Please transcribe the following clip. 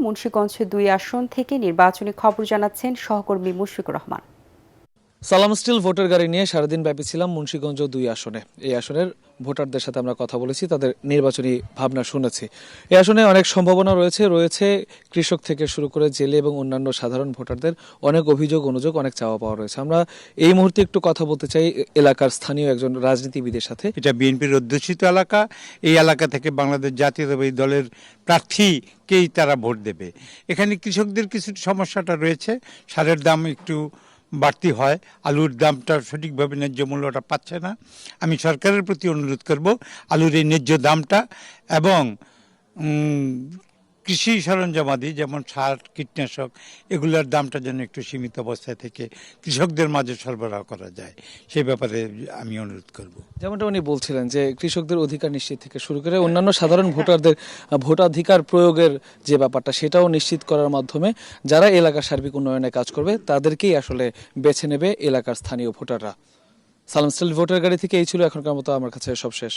মুন্সিগঞ্জ ২ আসন থেকে নির্বাচনী খবর জানাচ্ছেন সহকর্মী মুশফিকুর রহমান। সালাম স্টিল ভোটার গাড়ি নিয়ে সারাদিন ব্যাপী ছিলাম মুন্সিগঞ্জ ২ আসনে। এই আসনের ভোটারদের সাথে আমরা কথা বলেছি, তাদের নির্বাচনী ভাবনা শুনেছি। এই আসনে অনেক সম্ভাবনা রয়েছে কৃষক থেকে শুরু করে জেলে এবং অন্যান্য সাধারণ ভোটারদের অনেক অভিযোগ অনুযোগ, অনেক চাওয়া পাওয়া রয়েছে। আমরা এই মুহূর্তে একটু কথা বলতে চাই এলাকার স্থানীয় একজন রাজনীতিবিদের সাথে। এটা বিএনপির অধ্যুষিত এলাকা। এই এলাকা থেকে বাংলাদেশ জাতীয়তাবাদী দলের প্রার্থীকেই তারা ভোট দেবে। এখানে কৃষকদের কিছু সমস্যাটা রয়েছে, সারের দাম একটু বাড়তি হয়, আলুর দামটা সঠিকভাবে ন্যায্য মূল্যটা পাচ্ছে না। আমি সরকারের প্রতি অনুরোধ করব আলুর এই ন্যায্য দামটা এবং কৃষি সরঞ্জামাদি যেমন সার, কীটনাশক এগুলোর দামটা যেন একটু সীমিত অবস্থায় থেকে কৃষকদের মাঝে সরবরাহ করা যায়, সেই ব্যাপারে আমি অনুরোধ করব। যেমনটা উনি বলছিলেন যে কৃষকদের অধিকার নিশ্চিত থেকে শুরু করে অন্যান্য সাধারণ ভোটারদের ভোটাধিকার প্রয়োগের যে ব্যাপারটা, সেটাও নিশ্চিত করার মাধ্যমে যারা এলাকার সার্বিক উন্নয়নে কাজ করবে তাদেরকেই আসলে বেছে নেবে এলাকার স্থানীয় ভোটাররা। সালাম স্টিল ভোটার গাড়ি থেকে এই ছিল এখনকার মতো আমার কাছে সব শেষ।